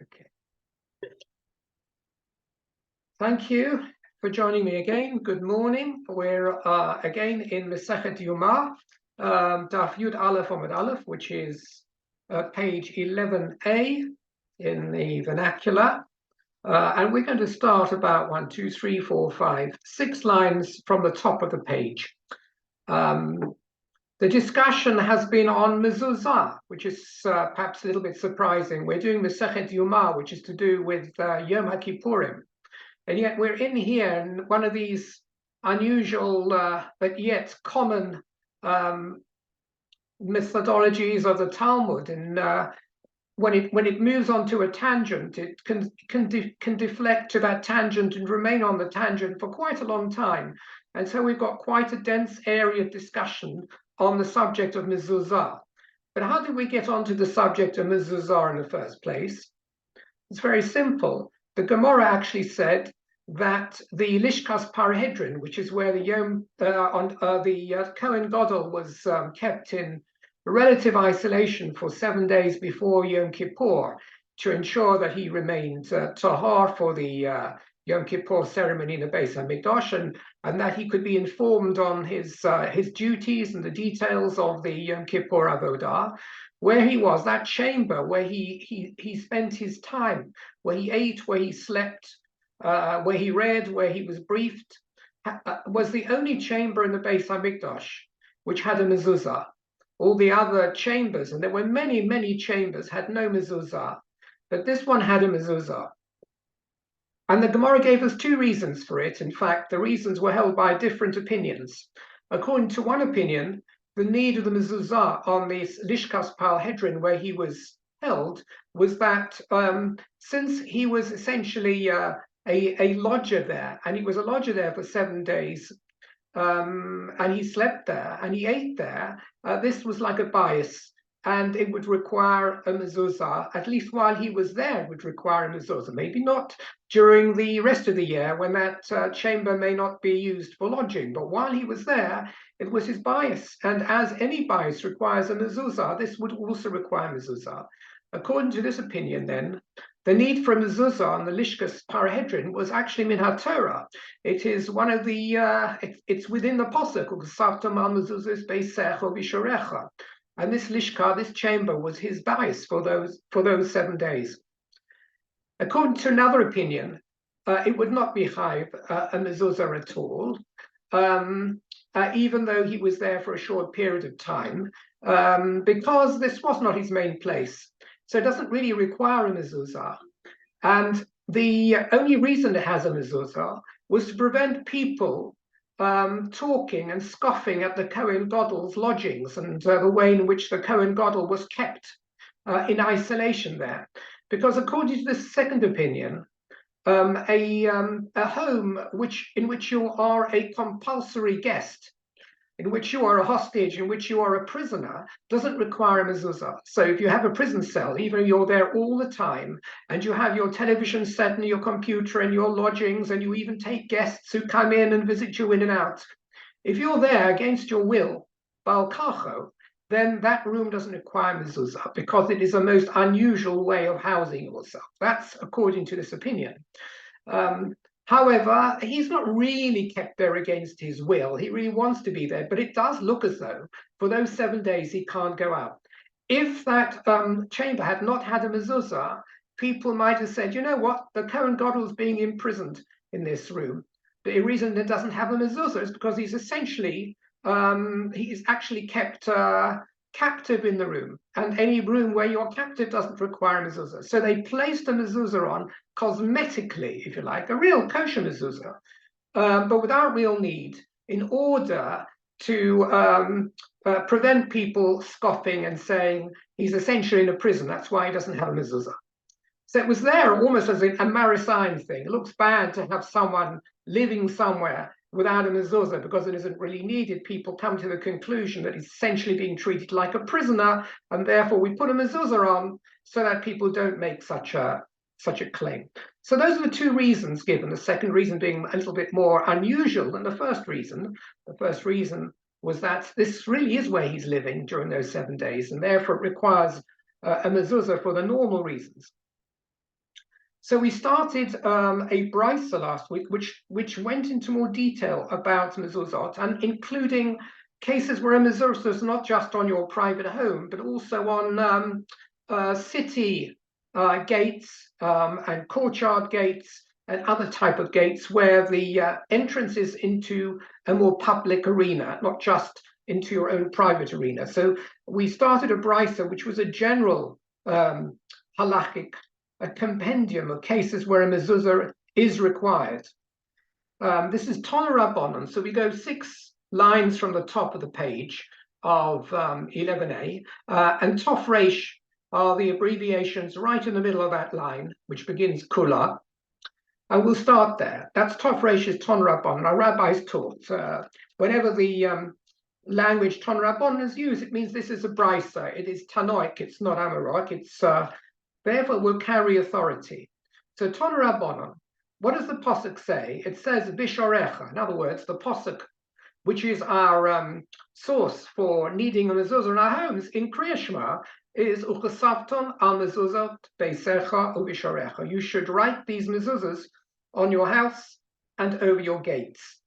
Okay. Thank you for joining me again. Good morning. We're again in Masechet Yoma, Daf Yud Aleph Amud Aleph, which is page 11a in the vernacular. And we're going to start about 1, 2, 3, 4, 5, 6 lines from the top of the page. The discussion has been on mezuzah, which is perhaps a little bit surprising. We're doing Masechet Yoma, which is to do with Yom HaKippurim. And yet we're in here in one of these unusual but yet common methodologies of the Talmud. And when it moves onto a tangent, it can deflect to that tangent and remain on the tangent for quite a long time. And so we've got quite a dense area of discussion on the subject of mezuzah. But how did we get onto the subject of mezuzah in the first place? It's very simple. The Gemara actually said that the Lishkas Parhedrin, which is where the Kohen Gadol was kept in relative isolation for 7 days before Yom Kippur, to ensure that he remained tahar for the Yom Kippur ceremony in the Beis Hamikdash, and that he could be informed on his duties and the details of the Yom Kippur Avodah. Where he was, that chamber where he spent his time, where he ate, where he slept, where he read, where he was briefed, was the only chamber in the Beis Hamikdash which had a mezuzah. All the other chambers, and there were many, many chambers, had no mezuzah, but this one had a mezuzah. And the Gemara gave us 2 reasons for it. In fact, the reasons were held by different opinions. According to one opinion, the need of the mezuzah on this Lishkas Parhedrin where he was held was that since he was essentially a lodger there, and he was a lodger there for 7 days, and he slept there and he ate there, this was like a bias, and it would require a mezuzah. At least while he was there, it would require a mezuzah. Maybe not during the rest of the year when that chamber may not be used for lodging, but while he was there, it was his bias. And as any bias requires a mezuzah, this would also require mezuzah. According to this opinion, then, the need for a mezuzah on the Lishkas Parhedrin was actually min haTorah. It is one of the, it's within the posuk, and this lishka, this chamber, was his bias for those 7 days. According to another opinion, it would not be chayv a mezuzah at all, even though he was there for a short period of time, because this was not his main place. So it doesn't really require a mezuzah. And the only reason it has a mezuzah was to prevent people talking and scoffing at the Kohen Gadol's lodgings and the way in which the Kohen Gadol was kept in isolation there. Because according to the second opinion, a home in which you are a compulsory guest, in which you are a hostage, in which you are a prisoner, doesn't require a mezuzah. So if you have a prison cell, even if you're there all the time, and you have your television set and your computer and your lodgings, and you even take guests who come in and visit you in and out, if you're there against your will, bal kacho, then that room doesn't require mezuzah, because it is a most unusual way of housing yourself. That's according to this opinion. However, he's not really kept there against his will. He really wants to be there, but it does look as though for those 7 days he can't go out. If that chamber had not had a mezuzah, people might have said, you know what, the Kohen Gadol is being imprisoned in this room. The reason it doesn't have a mezuzah is because he's essentially, he's actually kept captive in the room, and any room where you're captive doesn't require a mezuzah. So they placed a mezuzah on cosmetically, if you like, a real kosher mezuzah, but without real need, in order to prevent people scoffing and saying he's essentially in a prison, that's why he doesn't have a mezuzah. So it was there almost as a Marisign thing. It looks bad to have someone living somewhere without a mezuzah because it isn't really needed. People come to the conclusion that he's essentially being treated like a prisoner, and therefore we put a mezuzah on so that people don't make such a claim. So those are the 2 reasons given, the second reason being a little bit more unusual than the first reason. The first reason was that this really is where he's living during those 7 days, and therefore it requires a mezuzah for the normal reasons. So we started a brisa last week, which went into more detail about mezuzot, and including cases where a mezuzah is not just on your private home, but also on city gates and courtyard gates and other type of gates where the entrance is into a more public arena, not just into your own private arena. So we started a brisa, which was a general halachic, a compendium of cases where a mezuzah is required. This is Tana Rabbanon, so we go 6 lines from the top of the page of 11a, and Tov Reish are the abbreviations right in the middle of that line, which begins Kula. And we'll start there. That's Tov Reish is Tana Rabbanon. Our rabbis taught whenever the language Tana Rabbanon is used, it means this is a brisa. It is Tanoic, it's not Amoraic, it's therefore will carry authority. So Tana Rabbanon, what does the Pasuk say? It says Bishorecha. In other words, the Pasuk, which is our source for needing a mezuzah in our homes in Kriya Shema, is Uchasavton al mezuzot beisecha ubishorecha. You should write these mezuzahs on your house and over your gates.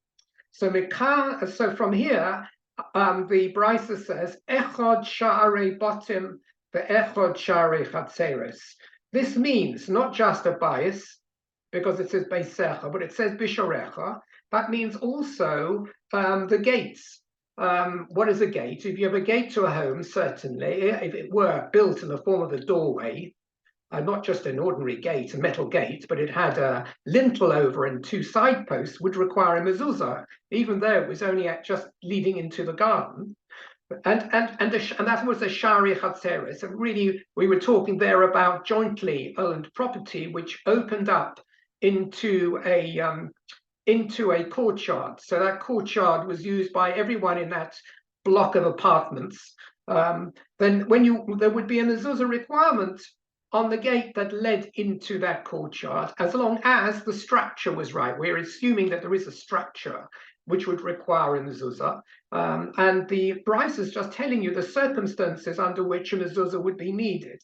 So from here, the brisa says Echod sha'arei batim ve'echod sha'arei chatzeres. This means not just a bias, because it says beisecha, but it says bishorecha. That means also the gates. What is a gate? If you have a gate to a home, certainly, if it were built in the form of a doorway, not just an ordinary gate, a metal gate, but it had a lintel over and 2 side posts, would require a mezuzah, even though it was only just leading into the garden. And that was a shari chatzeres. And really, we were talking there about jointly owned property, which opened up into a courtyard. So that courtyard was used by everyone in that block of apartments. Then there would be a mezuzah requirement on the gate that led into that courtyard, as long as the structure was right. We're assuming that there is a structure which would require a mezuzah. And the brisa is just telling you the circumstances under which a mezuzah would be needed.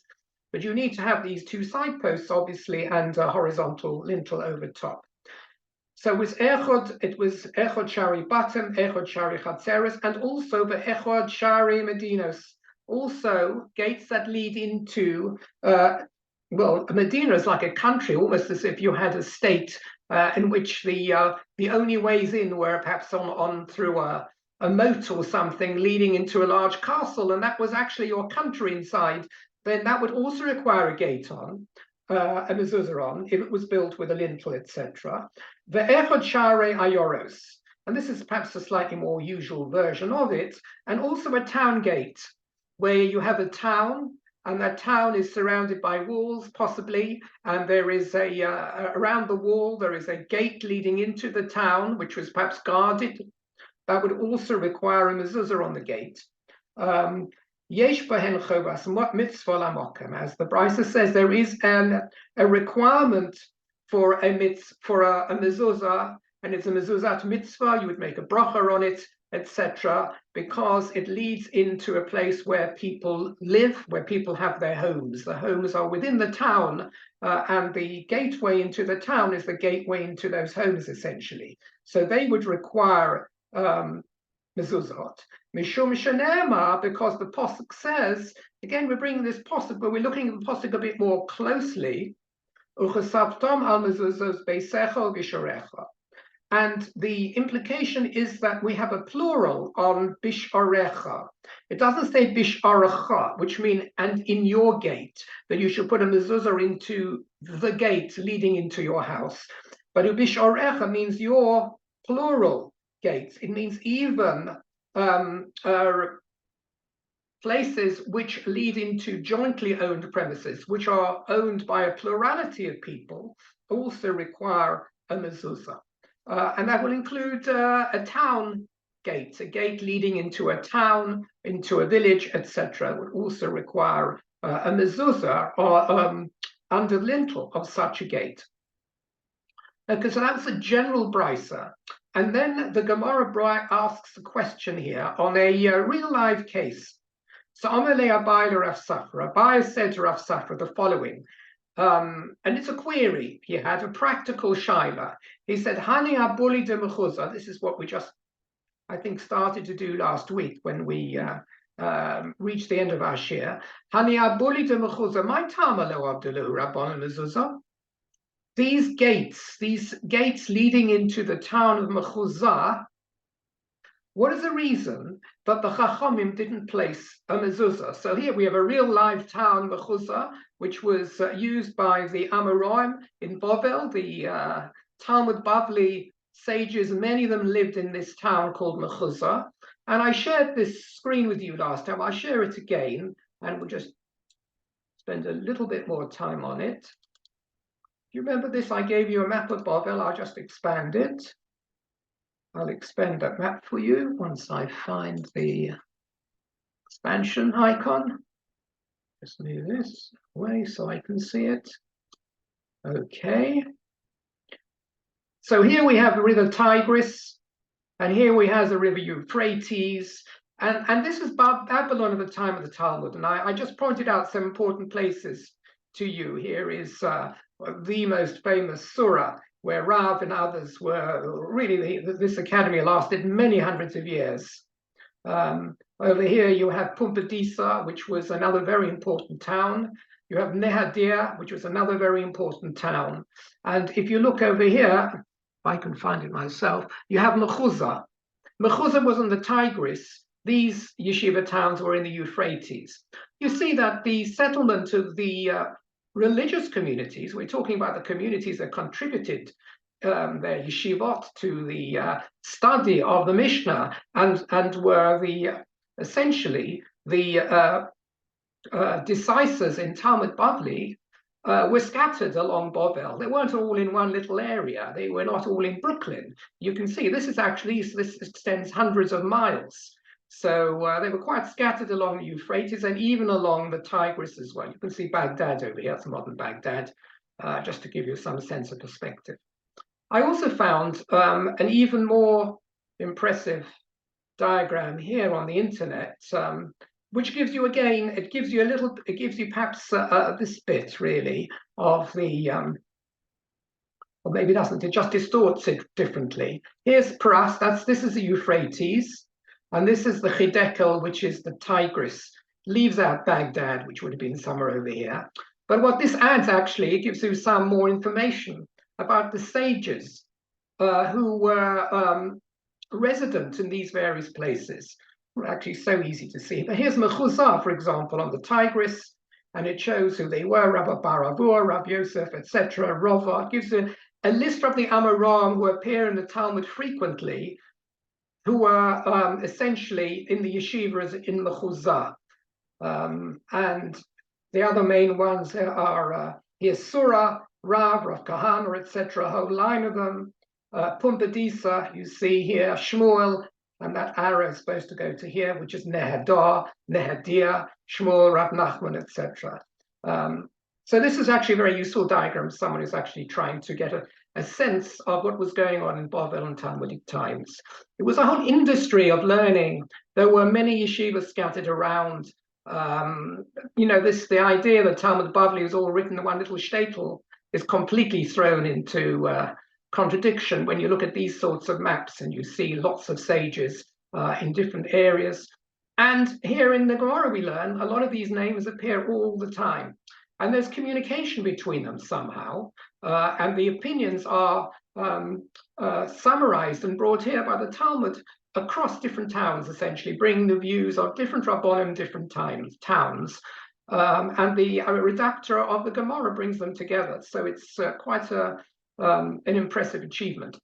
But you need to have these 2 side posts, obviously, and a horizontal lintel over top. So it was Echod Shari Batim, Echod Shari Chatzeres, and also the Echod Shari Medinos, also gates that lead into, well, Medina is like a country, almost as if you had a state in which the only ways in were perhaps on through a moat or something leading into a large castle, and that was actually your country inside. Then that would also require a gate on, a mezuzah on, if it was built with a lintel, etc. The Echod Share Ayoros, and this is perhaps a slightly more usual version of it, and also a town gate, where you have a town, and that town is surrounded by walls, possibly, and there is around the wall, there is a gate leading into the town, which was perhaps guarded. That would also require a mezuzah on the gate. Yesh behen chovas mitzvah lamokem, as the brisa says, there is a requirement for a mezuzah, and it's a mezuzat mitzvah. You would make a bracha on it, etc., because it leads into a place where people live, where people have their homes. The homes are within the town, and the gateway into the town is the gateway into those homes, essentially. So they would require mezuzot. Mishum shenema, because the pasuk says, again, we're bringing this pasuk, but we're looking at the pasuk a bit more closely. Uchasavtom al mezuzos beisecha vishorecha. And the implication is that we have a plural on bishorecha. It doesn't say bishorecha, which means and in your gate, that you should put a mezuzah into the gate leading into your house. But bishorecha means your plural gates. It means even places which lead into jointly owned premises, which are owned by a plurality of people, also require a mezuzah. And that will include a town gate, a gate leading into a town, into a village, etc. would also require a mezuzah or under the lintel of such a gate. Okay, so that's a general brisa. And then the Gemara asks a question here on a real life case. So Amalei Abai to Rav Safra. Abai said to Rav Safra the following: and it's a query. He had a practical shaila. He said, Hani abuli de mechuzah. This is what we just, I think, started to do last week when we reached the end of our shir. Hani abuli de mechuzah. My tamalo abdulu rabban mezuzah. These gates leading into the town of Mechuzah. What is the reason that the Chachamim didn't place a mezuzah? So here we have a real live town, Mechuzah, which was used by the Amoraim in Bovel, the Talmud Bavli sages. Many of them lived in this town called Mechuzah. And I shared this screen with you last time. I'll share it again, and we'll just spend a little bit more time on it. Do you remember this? I gave you a map of Bovel. I'll just expand it. I'll expand that map for you once I find the expansion icon. Just move this away so I can see it. Okay. So here we have the river Tigris, and here we have the river Euphrates, and this is Babylon at the time of the Talmud. And I just pointed out some important places to you. Here is the most famous surah, where Rav and others were really, this academy lasted many hundreds of years. Over here you have Pumbedisa, which was another very important town. You have Nehadir, which was another very important town. And if you look over here, if I can find it myself, you have Mechuzah. Mechuzah was on the Tigris. These yeshiva towns were in the Euphrates. You see that the settlement of the religious communities, we're talking about the communities that contributed their yeshivot to the study of the Mishnah and were essentially the decisors in Talmud Bavli, were scattered along Bovel. They weren't all in one little area. They were not all in Brooklyn. You can see this extends hundreds of miles. So they were quite scattered along the Euphrates and even along the Tigris as well. You can see Baghdad over here. It's modern Baghdad, just to give you some sense of perspective. I also found an even more impressive diagram here on the internet, which gives you, again, it gives you perhaps this bit really of the, or maybe it doesn't, it just distorts it differently. Here's Paras, this is the Euphrates, and this is the Hiddekel, which is the Tigris. Leaves out Baghdad, which would have been somewhere over here. But what this adds, actually, it gives you some more information about the sages who were resident in these various places. Were actually so easy to see. But here's Mechuzah, for example, on the Tigris, and it shows who they were: Rabbi Barabur, Rabbi Yosef, etc. Rova. It gives a list of the Amoraim who appear in the Talmud frequently, who were essentially in the yeshivas in Mechuzah. And the other main ones are here's Surah, Rav Kahana, etc. A whole line of them. Pumbedisa, you see here, Shmuel, and that arrow is supposed to go to here, which is Nehadir, Shmuel, Rav Nachman, etc. So this is actually a very useful diagram. Someone who's actually trying to get a sense of what was going on in Bovel and Talmudic times. It was a whole industry of learning. There were many yeshivas scattered around. The idea that Talmud Bavli was all written in one little shtetl is completely thrown into contradiction when you look at these sorts of maps and you see lots of sages in different areas. And here in the Gemara we learn a lot of these names appear all the time. And there's communication between them somehow. And the opinions are summarized and brought here by the Talmud across different towns, essentially, bringing the views of different Rabbonim, different towns. And the redactor of the Gemara brings them together. So it's quite an impressive achievement.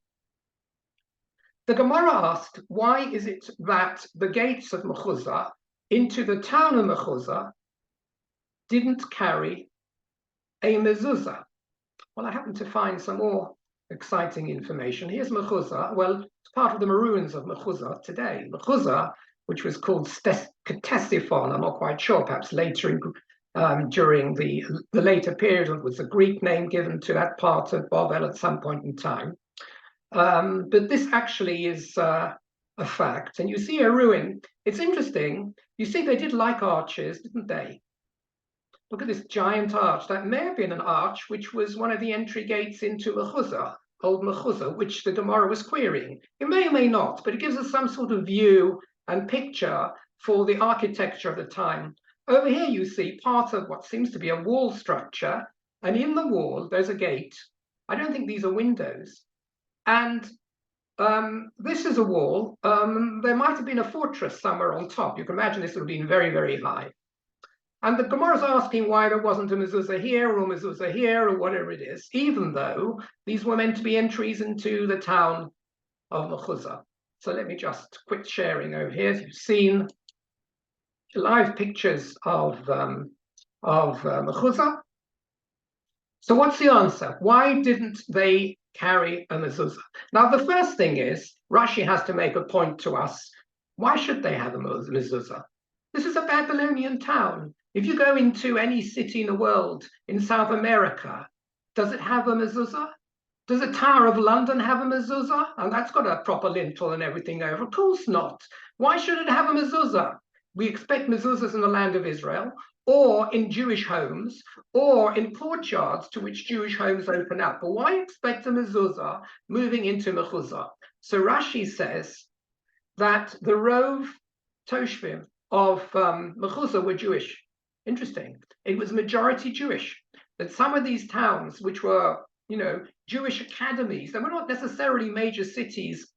The Gemara asked, why is it that the gates of Mechuzah into the town of Mechuzah didn't carry a mezuzah? Well, I happen to find some more exciting information. Here's Mechuzah. Well, it's part of the Maroons of Mechuzah today. Mechuzah, which was called Ctesiphon, I'm not quite sure, perhaps later during the later period, it was a Greek name given to that part of Bovel at some point in time. But this actually is a fact. And you see a ruin. It's interesting. You see, they did like arches, didn't they? Look at this giant arch. That may have been an arch which was one of the entry gates into Mechuzah, old Mechuzah, which the Gemara was querying. It may or may not, but it gives us some sort of view and picture for the architecture of the time. Over here you see part of what seems to be a wall structure, and in the wall there's a gate. I don't think these are windows. And this is a wall. There might have been a fortress somewhere on top. You can imagine this would have been very, very high. And the Gemara is asking why there wasn't a mezuzah here or a mezuzah here or whatever it is, even though these were meant to be entries into the town of Mechuzah. So let me just quit sharing over here. You've seen live pictures of Mechuzah. So what's the answer? Why didn't they carry a mezuzah? Now, the first thing is, Rashi has to make a point to us. Why should they have a mezuzah? This is a Babylonian town. If you go into any city in the world, in South America, does it have a mezuzah? Does the Tower of London have a mezuzah? And that's got a proper lintel and everything over. Of course not. Why should it have a mezuzah? We expect mezuzahs in the land of Israel, or in Jewish homes, or in courtyards to which Jewish homes open up. But why expect a mezuzah moving into Mechuzah? So Rashi says that the Rov Toshvim of Mechuzah were Jewish. Interesting. It was majority Jewish. That some of these towns, which were, Jewish academies, they were not necessarily major cities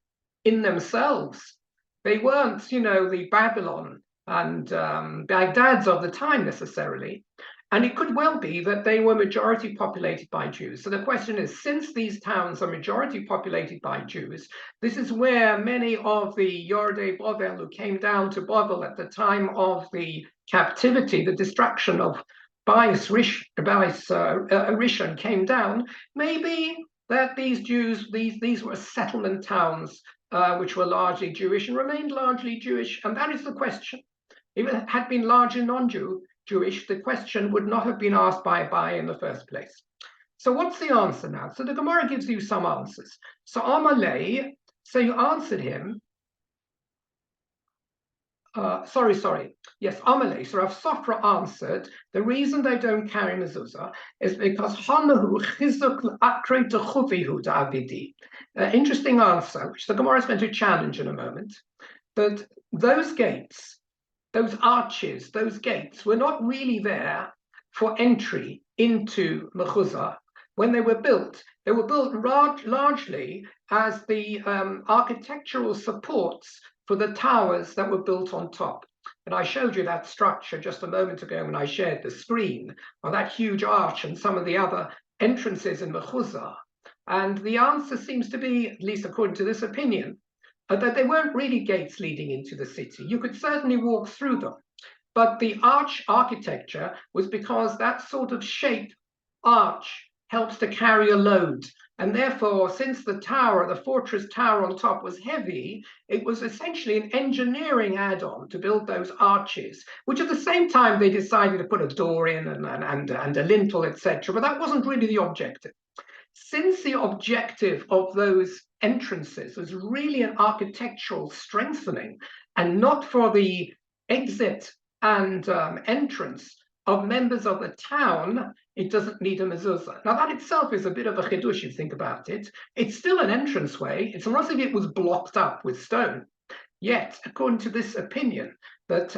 in themselves. They weren't, the Babylon and Baghdad's of the time necessarily. And it could well be that they were majority populated by Jews. So the question is, since these towns are majority populated by Jews, this is where many of the Yordei Bovel who came down to Bovel at the time of the captivity, the destruction of Bais Rishon came down, maybe that these Jews, these were settlement towns which were largely Jewish and remained largely Jewish. And that is the question. If it had been largely non-Jewish, the question would not have been asked by Abai in the first place. So what's the answer now? So the Gemara gives you some answers. So Amalei, so you answered him. Yes, Amalei. So Rav Sofra answered, the reason they don't carry mezuzah is because Hanahu chizuk l'akre techuvihu da'avidi. Interesting answer, which the Gemara is going to challenge in a moment. That those gates, those arches, those gates were not really there for entry into Mechuzah. When they were built largely as the architectural supports for the towers that were built on top. And I showed you that structure just a moment ago when I shared the screen of that huge arch and some of the other entrances in Mechuzah. And the answer seems to be, at least according to this opinion, that they weren't really gates leading into the city. You could certainly walk through them. But the arch architecture was because that sort of shape, arch, helps to carry a load. And therefore, since the tower, the fortress tower on top was heavy, it was essentially an engineering add-on to build those arches, which at the same time they decided to put a door in and a lintel, etc. But that wasn't really the objective. Since the objective of those entrances was really an architectural strengthening and not for the exit and entrance of members of the town, it doesn't need a mezuzah. Now that itself is a bit of a chidush if you think about it. It's still an entranceway. It's not as if it was blocked up with stone. Yet, according to this opinion that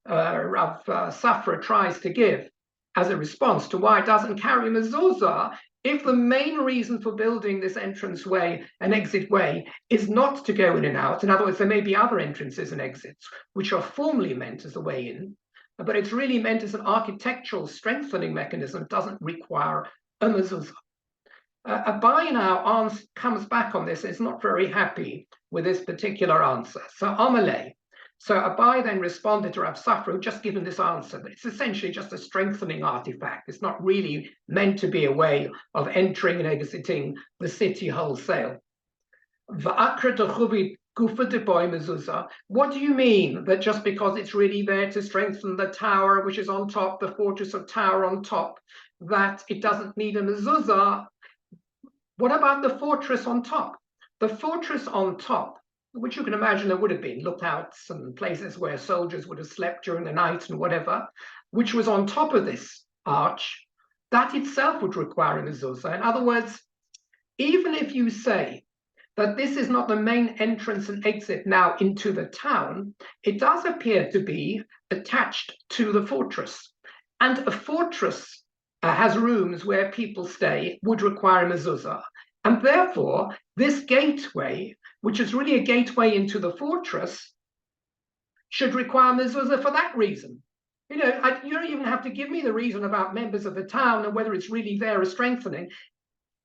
Rav Safra tries to give as a response to why it doesn't carry mezuzah, if the main reason for building this entranceway and exit way is not to go in and out, in other words, there may be other entrances and exits which are formally meant as a way in, but it's really meant as an architectural strengthening mechanism, doesn't require a mezuzah. Abai now comes back on this, is not very happy with this particular answer. So Amalei. So Abai then responded to Rav Safra, who just given this answer, but it's essentially just a strengthening artifact. It's not really meant to be a way of entering and exiting the city wholesale. What do you mean that just because it's really there to strengthen the tower, which is on top, the fortress of tower on top, that it doesn't need a mezuzah? What about the fortress on top? The fortress on top, which you can imagine there would have been lookouts and places where soldiers would have slept during the night and whatever, which was on top of this arch, that itself would require a mezuzah. In other words, even if you say that this is not the main entrance and exit now into the town, it does appear to be attached to the fortress. And a fortress has rooms where people stay, would require a mezuzah. And therefore, this gateway, which is really a gateway into the fortress, should require mezuzah for that reason. You know, you don't even have to give me the reason about members of the town and whether it's really there as strengthening.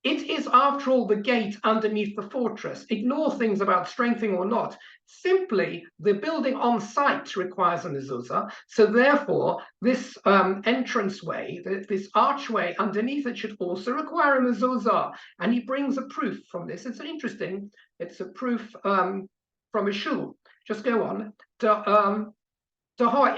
It is, after all, the gate underneath the fortress. Ignore things about strengthening or not. Simply, the building on site requires a mezuzah. So therefore, this entranceway, this archway underneath it should also require a mezuzah. And he brings a proof from this. It's interesting. It's a proof from a shul. Just go on. Sorry,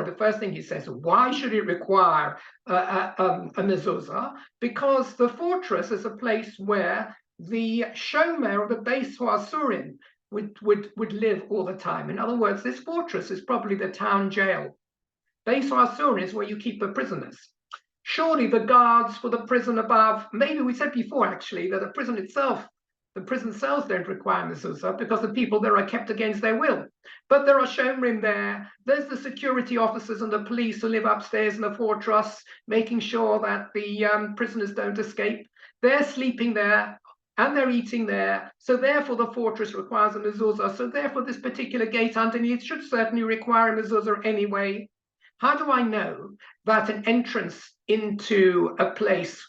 the first thing he says, why should it require a mezuzah? Because the fortress is a place where the shomer, the Beis Ha'asurim, would live all the time. In other words, this fortress is probably the town jail. Beis Ha'asurim is where you keep the prisoners. Surely the guards for the prison above, maybe we said before actually that the prison itself, the prison cells don't require mezuzah because the people there are kept against their will. But there are shomrim there. There's the security officers and the police who live upstairs in the fortress, making sure that the prisoners don't escape. They're sleeping there and they're eating there. So therefore, the fortress requires a mezuzah. So therefore, this particular gate underneath should certainly require a mezuzah anyway. How do I know that an entrance into a place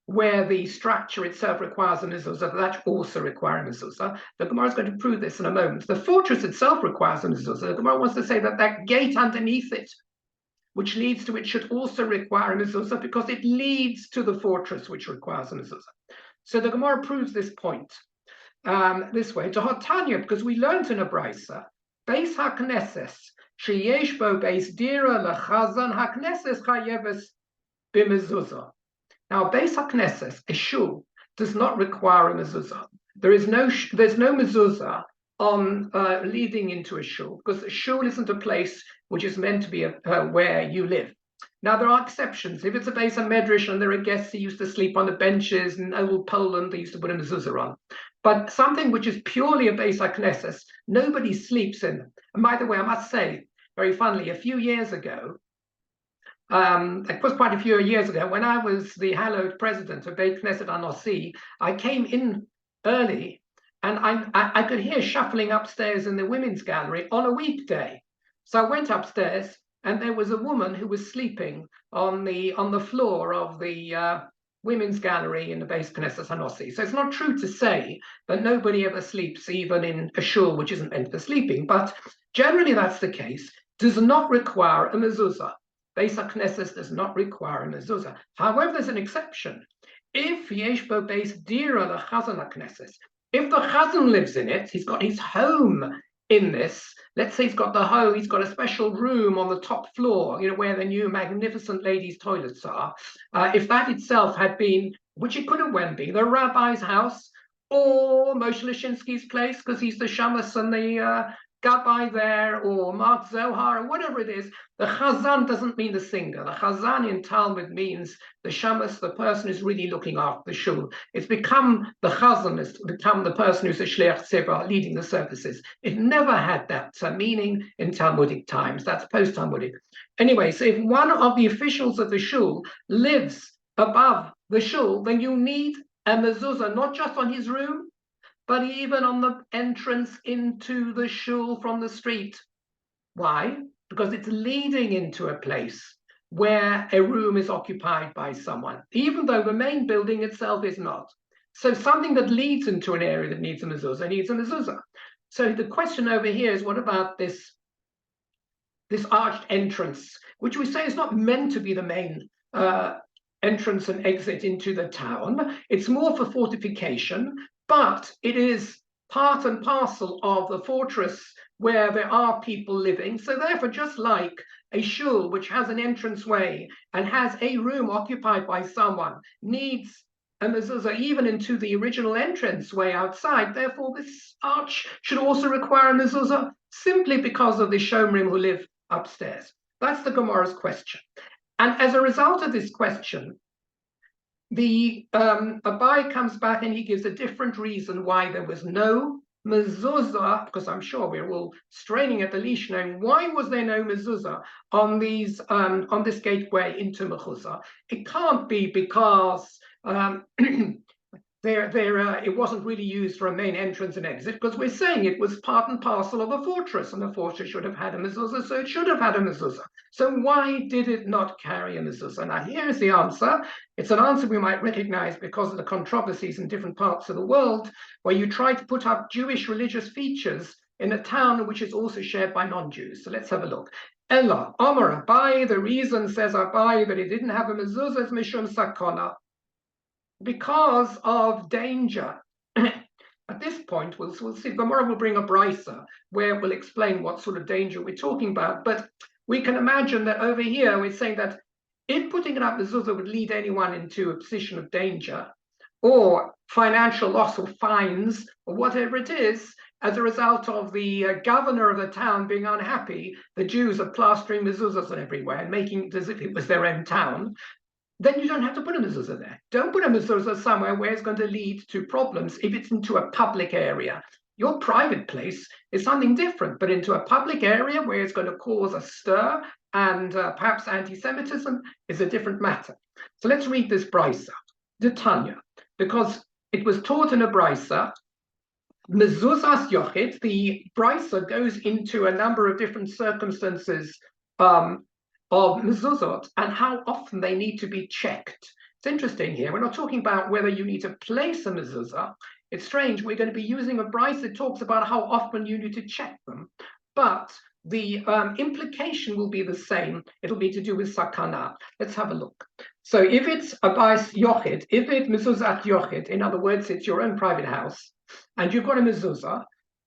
where the structure itself requires a mezuzah, that also requires a mezuzah? The Gemara is going to prove this in a moment. The fortress itself requires a mezuzah. The Gemara wants to say that that gate underneath it, which leads to it, should also require a mezuzah because it leads to the fortress, which requires a mezuzah. So the Gemara proves this point this way. To Hotanya, because we learned in a brisa, Beis HaKnesses, sheyesh bo beis dira lechazan HaKnesses chayeves b'mezuzah. Now, Beis HaKnesses, a shul, does not require a mezuzah. There's no mezuzah on leading into a shul, because a shul isn't a place which is meant to be where you live. Now, there are exceptions. If it's a Beis HaMedrash and there are guests who used to sleep on the benches in old Poland, they used to put a mezuzah on. But something which is purely a Beis HaKnesses, nobody sleeps in. And by the way, I must say, very funnily, a few years ago, it was quite a few years ago, when I was the hallowed president of Beit Knesset Anosi, I came in early and I could hear shuffling upstairs in the women's gallery on a weekday. So I went upstairs and there was a woman who was sleeping on the floor of the women's gallery in the Beit Knesset Anosi. So it's not true to say that nobody ever sleeps even in a shul which isn't meant for sleeping, but generally that's the case. Does not require a mezuzah. Beis HaKnesses does not require a mezuzah. However, there's an exception. If yesh bo beis dira lechazan HaKnesses, if the chazan lives in it, he's got his home in this. Let's say he's got the home, he's got a special room on the top floor, where the new magnificent ladies' toilets are. If that itself had been, which it could have well been, the rabbi's house or Moshe Lashinsky's place, because he's the shamus and the Gabbai there, or Mark Zohar, or whatever it is, the chazan doesn't mean the singer. The chazan in Talmud means the shamus, the person who's really looking after the shul. It's become, the chazan has become the person who's a shliach tzibah, leading the services. It never had that meaning in Talmudic times. That's post-Talmudic. Anyway, so if one of the officials of the shul lives above the shul, then you need a mezuzah, not just on his room, but even on the entrance into the shul from the street. Why? Because it's leading into a place where a room is occupied by someone, even though the main building itself is not. So something that leads into an area that needs a mezuzah. So the question over here is, what about this arched entrance, which we say is not meant to be the main entrance and exit into the town. It's more for fortification, but it is part and parcel of the fortress where there are people living. So therefore, just like a shul, which has an entranceway and has a room occupied by someone, needs a mezuzah even into the original entranceway outside, therefore this arch should also require a mezuzah, simply because of the shomrim who live upstairs? That's the Gemara's question. And as a result of this question, the Abai comes back and he gives a different reason why there was no mezuzah, because I'm sure we're all straining at the leash knowing why was there no mezuzah on these on this gateway into Mechuzah. It can't be because it wasn't really used for a main entrance and exit, because we're saying it was part and parcel of a fortress, and the fortress should have had a mezuzah, so it should have had a mezuzah. So why did it not carry a mezuzah? Now here's the answer. It's an answer we might recognize because of the controversies in different parts of the world, where you try to put up Jewish religious features in a town which is also shared by non-Jews. So let's have a look. Ella, Omar Abai, the reason, says Abai, that it didn't have a mezuzah is Mishum Sakona, because of danger. At this point, we'll see. Gemara will bring a brisa where we'll explain what sort of danger we're talking about. But we can imagine that over here we're saying that if putting it up mezuzah would lead anyone into a position of danger, or financial loss or fines, or whatever it is, as a result of the governor of the town being unhappy, the Jews are plastering mezuzahs everywhere and making it as if it was their own town, then you don't have to put a mezuzah there. Don't put a mezuzah somewhere where it's going to lead to problems if it's into a public area. Your private place is something different, but into a public area where it's going to cause a stir and perhaps anti-Semitism is a different matter. So let's read this brisa, the Tanya, because it was taught in a brisa. Mezuzas yochid, the brisa goes into a number of different circumstances of mezuzot and how often they need to be checked. It's interesting here. We're not talking about whether you need to place a mezuzah. It's strange. We're going to be using a brisa that talks about how often you need to check them, but the implication will be the same. It'll be to do with sakana. Let's have a look. So if it's a bais yochid, if it's mezuzat yochid, in other words, it's your own private house, and you've got a mezuzah,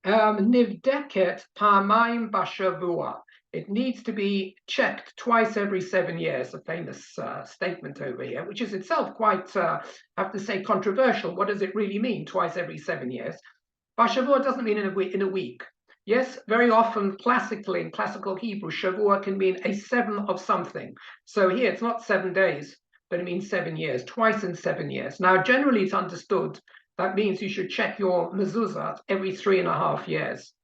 nivdeket parmaim bashavua. It needs to be checked twice every 7 years, a famous statement over here, which is itself quite, I have to say, controversial. What does it really mean, twice every 7 years? Bashavua doesn't mean in a week. Yes, very often, classically, in classical Hebrew, Shavua can mean a 7 of something. So here, it's not 7 days, but it means 7 years, twice in 7 years. Now, generally, it's understood that means you should check your mezuzah every 3.5 years.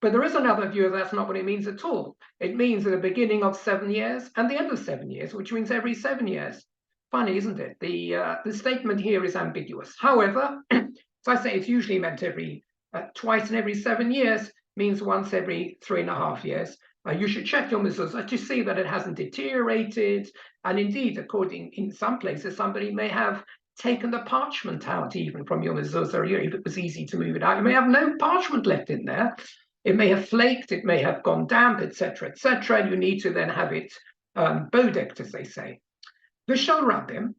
But there is another view that's not what it means at all. It means at the beginning of 7 years and the end of 7 years, which means every 7 years. Funny, isn't it? The statement here is ambiguous. However, as I say, it's usually meant every twice in every 7 years, means once every 3.5 years. You should check your mezuzah to see that it hasn't deteriorated. And indeed, according in some places, somebody may have taken the parchment out even from your mezuzah, if it was easy to move it out. You may have no parchment left in there. It may have flaked, it may have gone damp, etc., and you need to then have it bodecked, as they say. V'shal rabbim,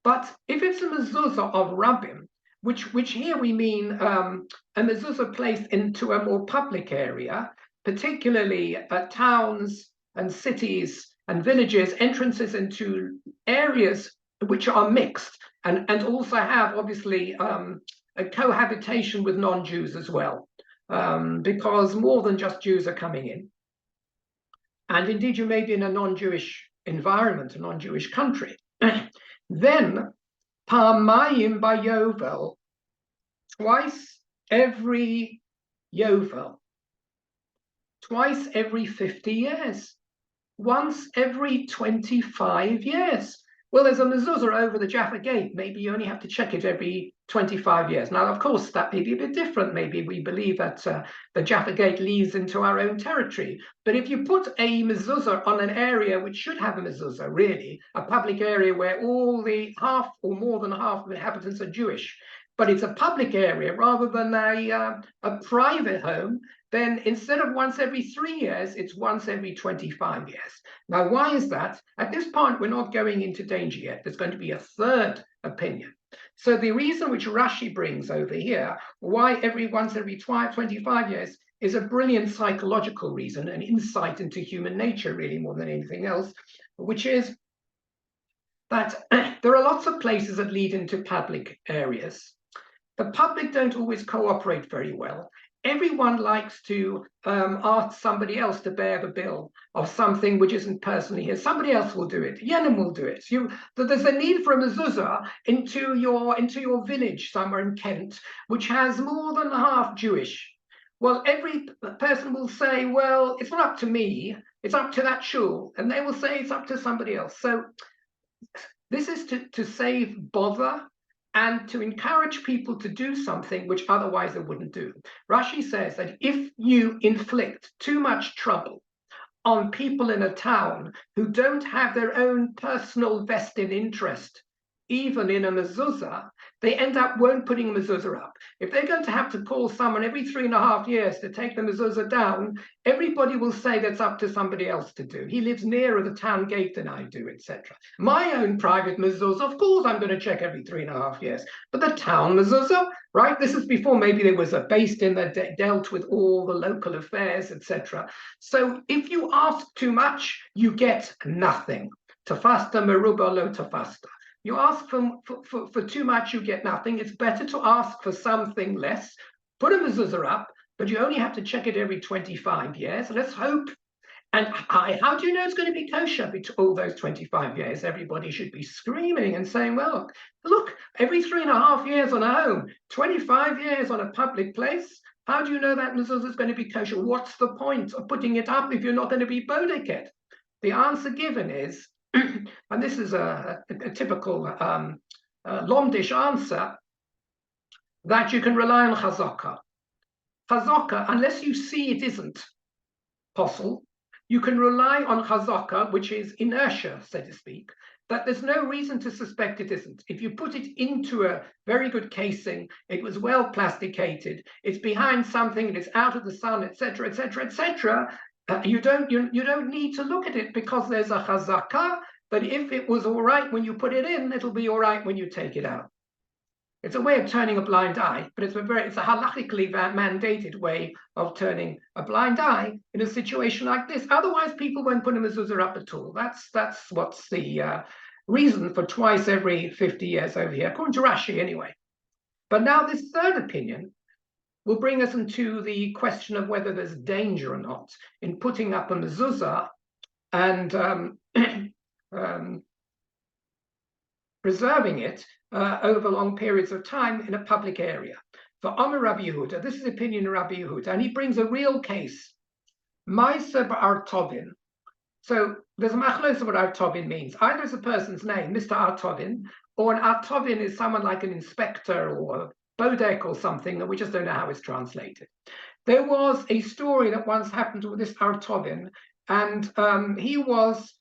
but if it's a mezuzah of rabbim, which here we mean a mezuzah placed into a more public area, particularly towns and cities and villages, entrances into areas which are mixed and also have obviously a cohabitation with non-Jews as well. Because more than just Jews are coming in. And indeed, you may be in a non-Jewish environment, a non-Jewish country. Then, parmayim by Yovel, twice every Yovel, twice every 50 years, once every 25 years. Well, there's a mezuzah over the Jaffa Gate. Maybe you only have to check it every 25 years. Now, of course, that may be a bit different. Maybe we believe that the Jaffa Gate leads into our own territory. But if you put a mezuzah on an area which should have a mezuzah, really, a public area where all the half or more than half of the inhabitants are Jewish, but it's a public area rather than a private home, then instead of once every 3 years, it's once every 25 years. Now, why is that? At this point, we're not going into danger yet. There's going to be a third opinion. So the reason which Rashi brings over here, why once every 25 years, is a brilliant psychological reason, an insight into human nature, really, more than anything else, which is that there are lots of places that lead into public areas. The public don't always cooperate very well. everyone likes to ask somebody else to bear the bill of something which isn't personally his. Somebody else will do it. Yenim will do it. There's a need for a mezuzah into your village somewhere in Kent, which has more than half Jewish. Well, every person will say, well, it's not up to me, it's up to that shul. And they will say it's up to somebody else. So this is to save bother and to encourage people to do something which otherwise they wouldn't do. Rashi says that if you inflict too much trouble on people in a town who don't have their own personal vested interest, even in a mezuzah, they end up won't putting a mezuzah up. If they're going to have to call someone every 3.5 years to take the mezuzah down, everybody will say that's up to somebody else to do. He lives nearer the town gate than I do, etc. My own private mezuzah, of course, I'm going to check every 3.5 years. But the town mezuzah, right? This is before maybe there was a beis din that dealt with all the local affairs, etc. So if you ask too much, you get nothing. Tafasta meruba lo tafasta. You ask for too much, you get nothing. It's better to ask for something less. Put a mezuzah up, but you only have to check it every 25 years. Let's hope. And how do you know it's going to be kosher between all those 25 years? Everybody should be screaming and saying, well, look, every 3.5 years on a home, 25 years on a public place. How do you know that mezuzah is going to be kosher? What's the point of putting it up if you're not going to be bodeket? The answer given is, and this is a typical Lomdish answer, that you can rely on chazaka. Chazaka, unless you see it isn't possible, you can rely on chazaka, which is inertia, so to speak, that there's no reason to suspect it isn't. If you put it into a very good casing, it was well plasticated, it's behind something, and it's out of the sun, etc., etc., etc., you don't need to look at it, because there's a chazaka that if it was all right when you put it in, it'll be all right when you take it out. It's a way of turning a blind eye, but it's a halachically mandated way of turning a blind eye in a situation like this. Otherwise, people won't put a mezuzah up at all. That's what's the reason for twice every 50 years over here, according to Rashi anyway. But now this third opinion will bring us into the question of whether there's danger or not in putting up a mezuzah and preserving it over long periods of time in a public area. For Omer Rabbi Yehuda, this is the opinion of Rabbi Yehuda, and he brings a real case. Ma'aseh b'Artovin. So there's a machlos of what Artovin means. Either it's a person's name, Mr. Artovin, or an Artovin is someone like an inspector or a bodek or something that we just don't know how it's translated. There was a story that once happened with this Artovin, and he was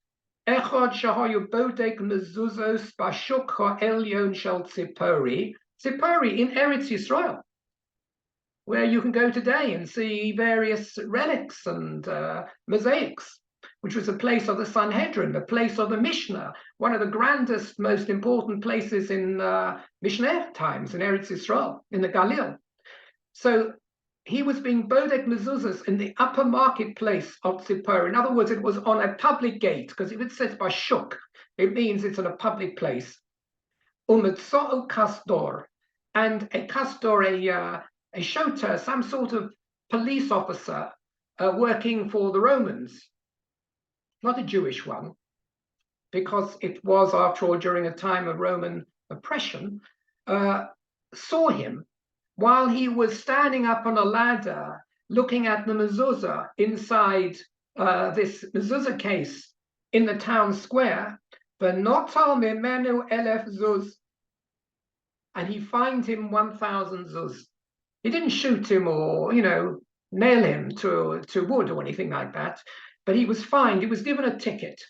Echad shahoyu bodek mezuzos bashuk ha'elyon shel Tzipori. Tzipori in Eretz Yisrael, where you can go today and see various relics and mosaics, which was a place of the Sanhedrin, the place of the Mishnah, one of the grandest, most important places in Mishnah times in Eretz Yisrael, in the Galil. So he was being bodek mezuzahs in the upper marketplace of Tzipor. In other words, it was on a public gate, because if it says bashuk, it means it's in a public place. Umetzo'u kastor, and a kastor, a shoter, some sort of police officer working for the Romans, not a Jewish one, because it was, after all, during a time of Roman oppression, saw him while he was standing up on a ladder looking at the mezuzah inside this mezuzah case in the town square, v'notal mimenu 1,000 zuz, and he fined him 1,000 zuz. He didn't shoot him or, nail him to wood or anything like that, but he was fined. He was given a ticket,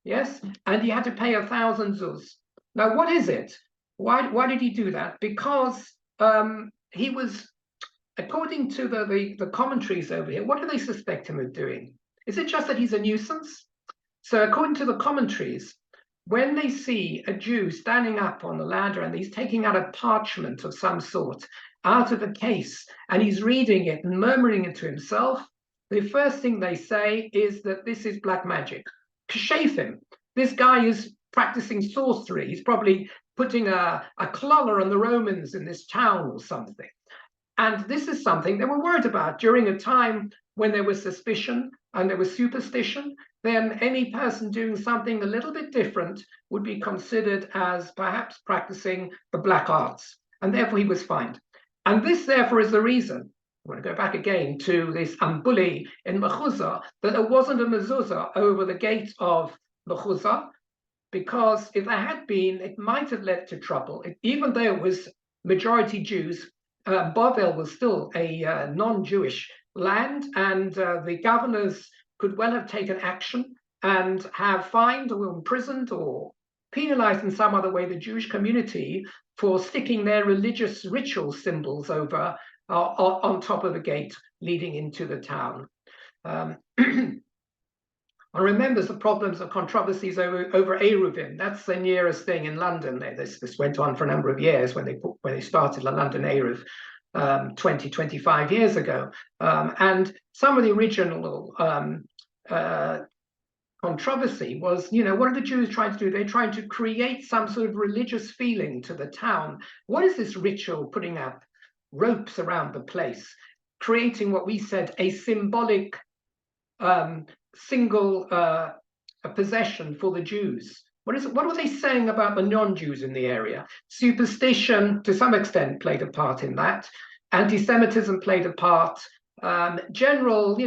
yes, and he had to pay 1,000 zuz. Now, what is it? Why did he do that? Because he was, according to the commentaries over here, what do they suspect him of doing? Is it just that he's a nuisance? So according to the commentaries, when they see a Jew standing up on the ladder and he's taking out a parchment of some sort out of a case and he's reading it and murmuring it to himself, the first thing they say is that this is black magic. Kshefim. This guy is practicing sorcery. He's probably putting a collar on the Romans in this town or something. And this is something they were worried about during a time when there was suspicion and there was superstition. Then any person doing something a little bit different would be considered as perhaps practicing the black arts, and therefore he was fined. And this, therefore, is the reason. I want to go back again to this Ambuli in Mechuzah, that there wasn't a mezuzah over the gate of Mechuzah, because if there had been, it might have led to trouble. Even though it was majority Jews, Bavel was still a non-Jewish land, and the governors could well have taken action and have fined or imprisoned or penalized in some other way the Jewish community for sticking their religious ritual symbols over on top of the gate leading into the town. I remember the problems of controversies over Eruvin. That's the nearest thing in London. This went on for a number of years when they started the London Eruv 25 years ago. And some of the original controversy was, what are the Jews trying to do? They're trying to create some sort of religious feeling to the town. What is this ritual putting up ropes around the place, creating what we said a symbolic single possession for the Jews? What were they saying about the non-Jews in the area? Superstition, to some extent, played a part in that. Anti-Semitism played a part. General,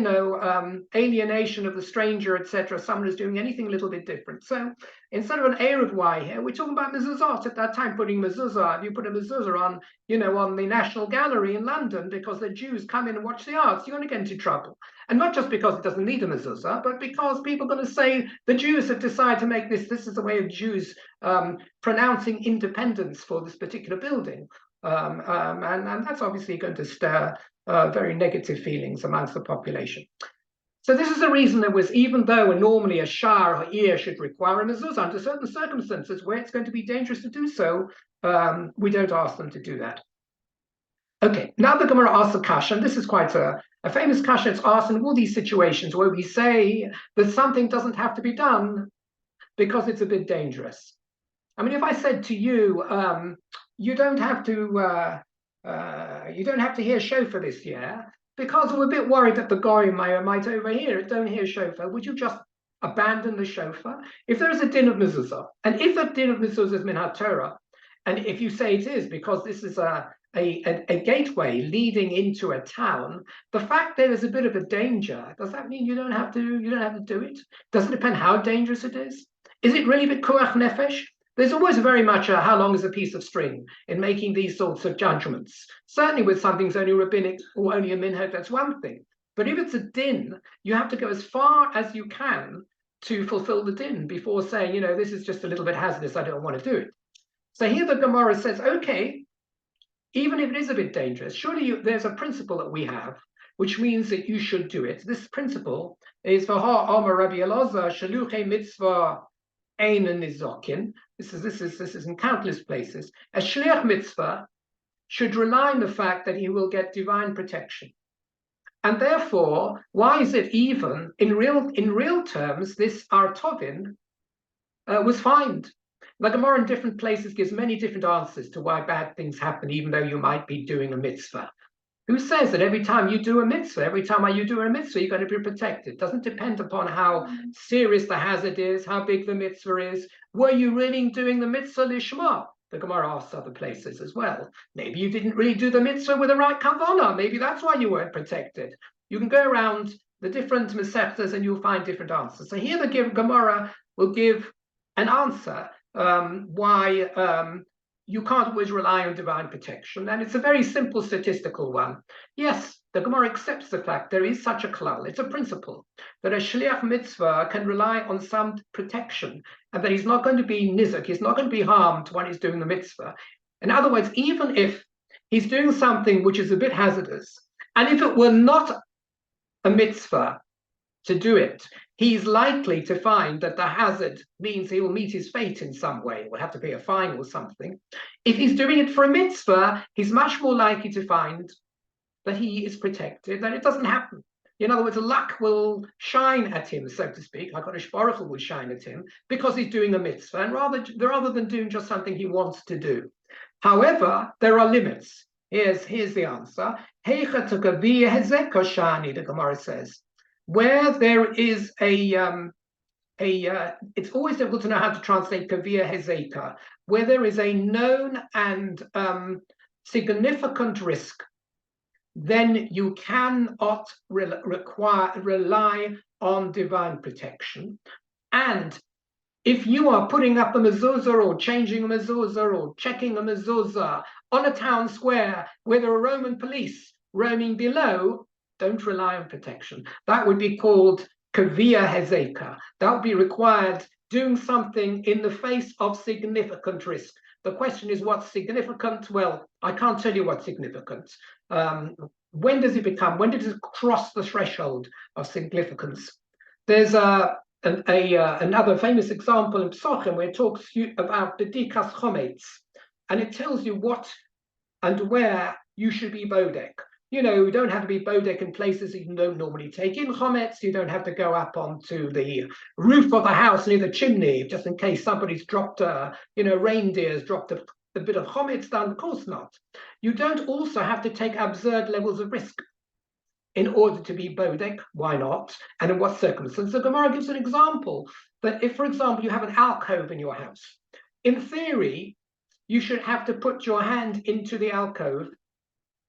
alienation of the stranger, etc. Someone is doing anything a little bit different. So instead of an Eruv Y here, we're talking about mezuzot. At that time, putting mezuzah, if you put a mezuzah on, on the National Gallery in London because the Jews come in and watch the arts, you're going to get into trouble. And not just because it doesn't need a mezuzah, but because people are going to say the Jews have decided to make this is a way of Jews pronouncing independence for this particular building. And that's obviously going to stir very negative feelings amongst the population. So this is the reason there was, even though normally a shah or ear should require a mezuzah under certain circumstances where it's going to be dangerous to do so, we don't ask them to do that. Okay, now the Gemara asks a kasha, and this is quite a famous kasha. It's asked in all these situations where we say that something doesn't have to be done because it's a bit dangerous. I mean, if I said to you, you don't have to hear shofar this year because we're a bit worried that the goyim might overhear it, don't hear shofar, would you just abandon the shofar? If there is a din of mezuzah, and if the din of mezuzah is min haTorah, and if you say it is because this is a gateway leading into a town, the fact there is a bit of a danger, does that mean you don't have to do it? Does it depend how dangerous it is? Is it really b'koach nefesh? There's always very much a how long is a piece of string in making these sorts of judgments. Certainly with something's only rabbinic or only a minhag, that's one thing. But if it's a din, you have to go as far as you can to fulfill the din before saying, this is just a little bit hazardous, I don't want to do it. So here the Gemara says, okay, even if it is a bit dangerous, surely there's a principle that we have, which means that you should do it. This principle is for Ha'amar Rabbi Elazar, Shaluchei Mitzvah Ein Nizokin. This is in countless places. A shliach mitzvah should rely on the fact that he will get divine protection, and therefore, why is it even in real terms this Artovin was fined? The Gemara in different places gives many different answers to why bad things happen, even though you might be doing a mitzvah. Who says that every time you do a mitzvah, you're going to be protected? It doesn't depend upon how serious the hazard is, how big the mitzvah is. Were you really doing the mitzvah lishma? The Gemara asks other places as well. Maybe you didn't really do the mitzvah with the right kavanah. Maybe that's why you weren't protected. You can go around the different mesechtas and you'll find different answers. So here the Gemara will give an answer why you can't always rely on divine protection, and it's a very simple statistical one. Yes, the Gemara accepts the fact there is such a klal, it's a principle, that a shliach mitzvah can rely on some protection, and that he's not going to be nizak, he's not going to be harmed when he's doing the mitzvah. In other words, even if he's doing something which is a bit hazardous, and if it were not a mitzvah to do it, he's likely to find that the hazard means he will meet his fate in some way, will have to pay a fine or something. If he's doing it for a mitzvah, he's much more likely to find that he is protected, that it doesn't happen. In other words, luck will shine at him, so to speak, like HaKadosh Baruch Hu will shine at him, because he's doing a mitzvah, and rather than doing just something he wants to do. However, there are limits. Here's the answer. The Gemara says, where there is it's always difficult to know how to translate kavir hezeka, where there is a known and significant risk, then you cannot rely on divine protection. And if you are putting up a mezuzah or changing a mezuzah or checking a mezuzah on a town square where there are Roman police roaming below, don't rely on protection. That would be called kavir hezeka. That would be required doing something in the face of significant risk. The question is, what's significant? Well, I can't tell you what's significant. When does it cross the threshold of significance? There's another famous example in Psochim where it talks about the dikas chometz, and it tells you what and where you should be bodek. You don't have to be bodek in places that you don't normally take in chometz. You don't have to go up onto the roof of the house near the chimney just in case somebody's dropped reindeer's dropped a bit of chometz down. Of course not. You don't also have to take absurd levels of risk in order to be bodek. Why not? And in what circumstances? The Gemara gives an example that if, for example, you have an alcove in your house, in theory, you should have to put your hand into the alcove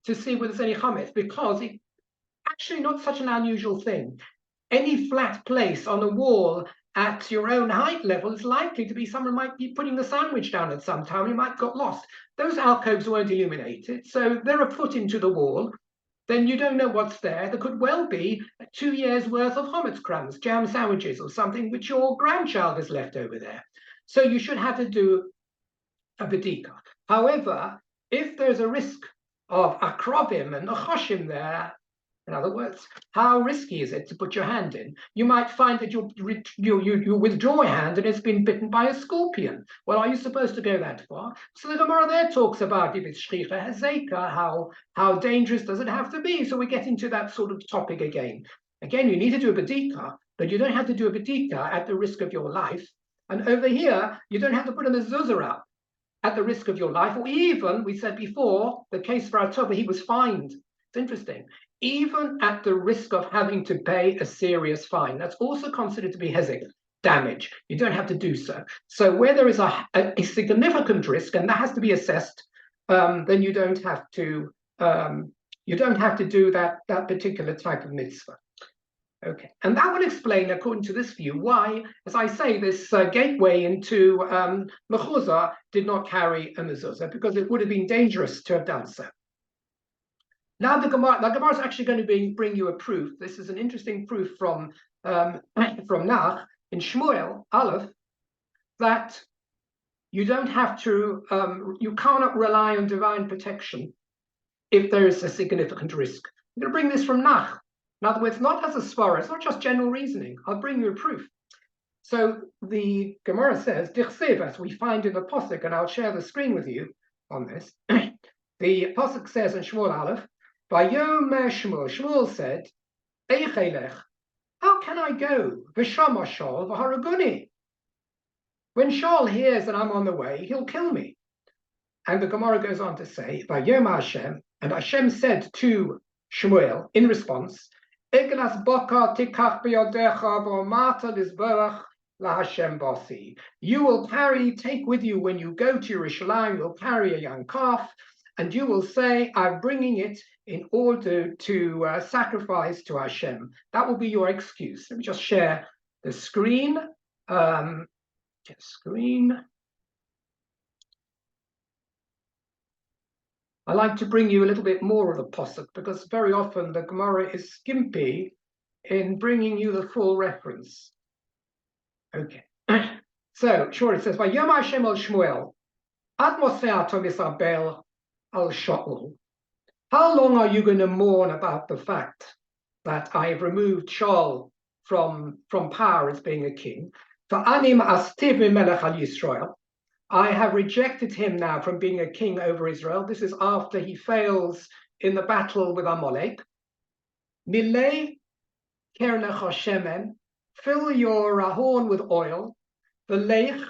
to see whether there's any chametz, because it's actually not such an unusual thing. Any flat place on a wall at your own height level is likely to be someone might be putting the sandwich down at some time. You might got lost. Those alcoves weren't illuminated, so they're a foot into the wall. Then you don't know what's there. There could well be 2 years worth of chametz crumbs, jam sandwiches, or something which your grandchild has left over there. So you should have to do a bedika. However, if there's a risk of akrobim and achoshim there, in other words, how risky is it to put your hand in? You might find that you withdraw your hand and it's been bitten by a scorpion. Well, are you supposed to go that far? So the Gemara there talks about if it's shchicha hezeka, how dangerous does it have to be? So we get into that sort of topic again. Again, you need to do a bedika, but you don't have to do a bedika at the risk of your life. And over here, you don't have to put a mezuzah up at the risk of your life, or even, we said before, the case for Artova, he was fined. It's interesting. Even at the risk of having to pay a serious fine, that's also considered to be hezek, damage. You don't have to do so. So where there is a significant risk, and that has to be assessed, then you don't have to do that particular type of mitzvah. Okay, and that will explain, according to this view, why, as I say, this gateway into mechuzah did not carry a mezuzah, because it would have been dangerous to have done so. Now the Gemara is actually going to bring you a proof. This is an interesting proof from Nach in Shmuel Aleph, that you don't have to, you cannot rely on divine protection if there is a significant risk. I'm going to bring this from Nach. In other words, not as a svara, it's not just general reasoning. I'll bring you a proof. So the Gemara says, Dichsev, as we find in the Pasuk, and I'll share the screen with you on this. The Pasuk says in Shmuel Aleph, Vayomer Shmuel, Shmuel said, Eichelech, how can I go? V'shama Shaul v'haraguni. When Shaul hears that I'm on the way, he'll kill me. And the Gemara goes on to say, Vayomer Hashem, and Hashem said to Shmuel in response, Eglas boka tikach biyodecha v'omata lizberach laHashem basi. You will take with you when you go to Yerushalayim, you'll carry a young calf, and you will say, I'm bringing it in order to sacrifice to Hashem. That will be your excuse. Let me just share the screen. I like to bring you a little bit more of the posuk, because very often the Gemara is skimpy in bringing you the full reference. Okay. So, sure, it says, Vayom Hashem el Shmuel, ad moseato misabel al Shaul. How long are you going to mourn about the fact that I have removed Shaul from power as being a king? For anim astiv melech al Yisrael. I have rejected him now from being a king over Israel. This is after he fails in the battle with Amalek. Milei kernecha shemen, fill your horn with oil, v'leich,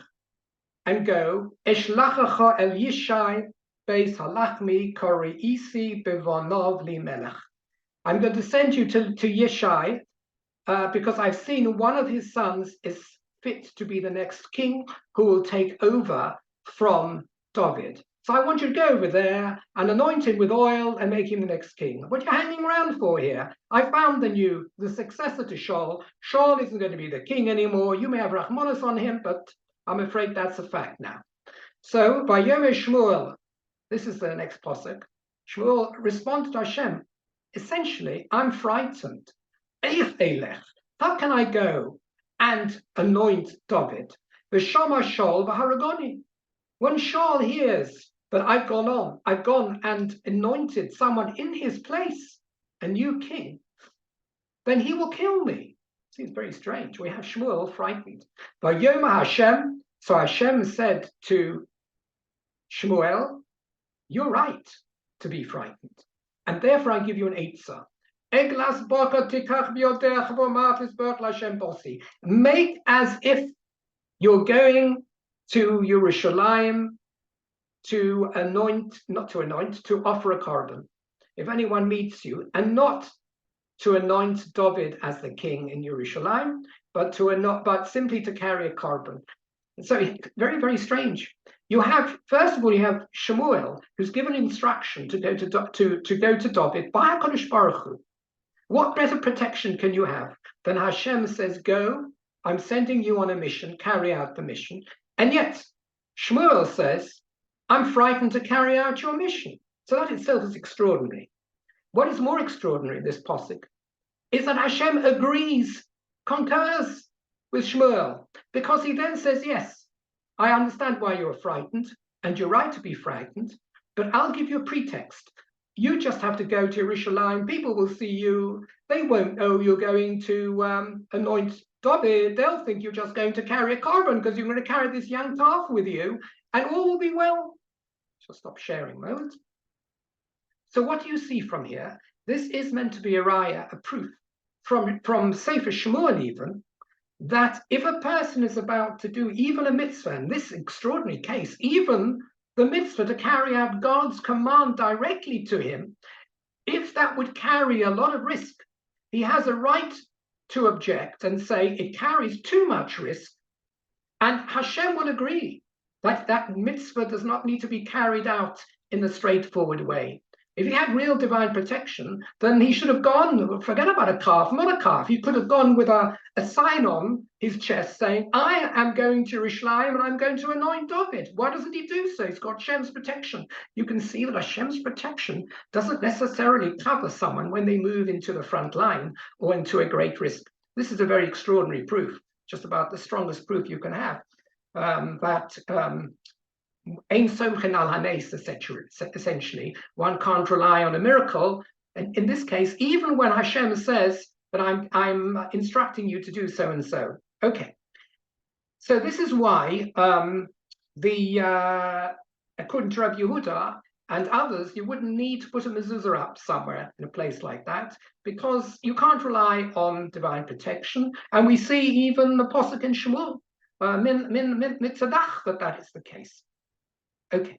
and go, eshlachacha el Yishai Beis halachmi kori isi bevonov li melech. I'm going to send you to Yeshai because I've seen one of his sons is fit to be the next king who will take over from David. So I want you to go over there and anoint him with oil and make him the next king. What are you hanging around for here? I found the successor to Shaul. Shaul isn't going to be the king anymore. You may have Rachmanos on him, but I'm afraid that's a fact now. So by Yom Shmuel, this is the next posuk. Shmuel responded to Hashem. Essentially, I'm frightened. How can I go and anoint David? V'shama Shaul v'haragoni. When Shaul hears that I've gone and anointed someone in his place, a new king, then he will kill me. Seems very strange. We have Shmuel frightened. Vayoma Hashem. So Hashem said to Shmuel, you're right to be frightened. And therefore I give you an eitzah. Make as if you're going to Yerushalayim to anoint, not to anoint, to offer a korban. If anyone meets you, and not to anoint David as the king in Yerushalayim, but simply to carry a korban. So very, very strange. First of all, you have Shemuel, who's given instruction to go to David by HaKadosh Baruch Hu. What better protection can you have than Hashem says, go, I'm sending you on a mission, carry out the mission. And yet, Shmuel says, I'm frightened to carry out your mission. So that itself is extraordinary. What is more extraordinary in this posuk is that Hashem concurs with Shmuel, because he then says, yes, I understand why you're frightened, and you're right to be frightened, but I'll give you a pretext. You just have to go to Yerushalayim. People will see you. They won't know you're going to anoint David. They'll think you're just going to carry a korban because you're going to carry this young calf with you, and all will be well. Shall stop sharing a moment. So what do you see from here? This is meant to be a raya, a proof from Sefer Shmuel even, that if a person is about to do even a mitzvah, in this extraordinary case, even the mitzvah to carry out God's command directly to him, if that would carry a lot of risk, he has a right to object and say it carries too much risk, and Hashem will agree that that mitzvah does not need to be carried out in a straightforward way. If he had real divine protection, then he should have gone, forget about a calf, not a calf. He could have gone with a sign on his chest saying, I am going to Yerushalayim and I'm going to anoint David. Why doesn't he do so? He's got Hashem's protection. You can see that Hashem's protection doesn't necessarily cover someone when they move into the front line or into a great risk. This is a very extraordinary proof, just about the strongest proof you can have, essentially, one can't rely on a miracle. And in this case, even when Hashem says that I'm instructing you to do so and so. Okay. So this is why according to Rabbi Yehuda and others, you wouldn't need to put a mezuzah up somewhere in a place like that, because you can't rely on divine protection. And we see even the posuk in Shmuel, mitzadach, that is the case. Okay,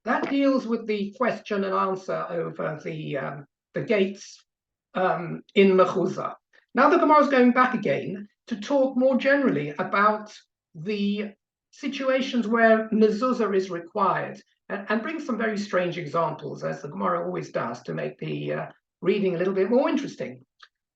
that deals with the question and answer over the gates in Mechuzah. Now the Gemara is going back again to talk more generally about the situations where mezuzah is required, and bring some very strange examples, as the Gemara always does, to make the reading a little bit more interesting.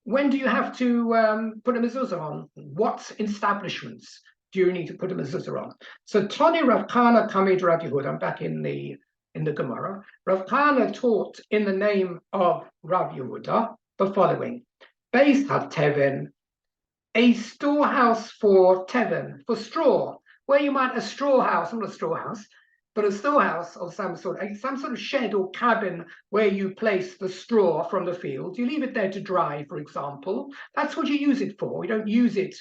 When do you have to put a mezuzah on? What establishments do you need to put a mezuzah on? So Tani Rav Kana Kamid Rav Yehuda, I'm back in the Gemara. Rav Kana taught in the name of Rav Yehuda the following: Beis HaTeven, a storehouse for teven, for straw, where you might, a straw house, not a straw house, but a storehouse of some sort of shed or cabin where you place the straw from the field. You leave it there to dry, for example. That's what you use it for. You don't use it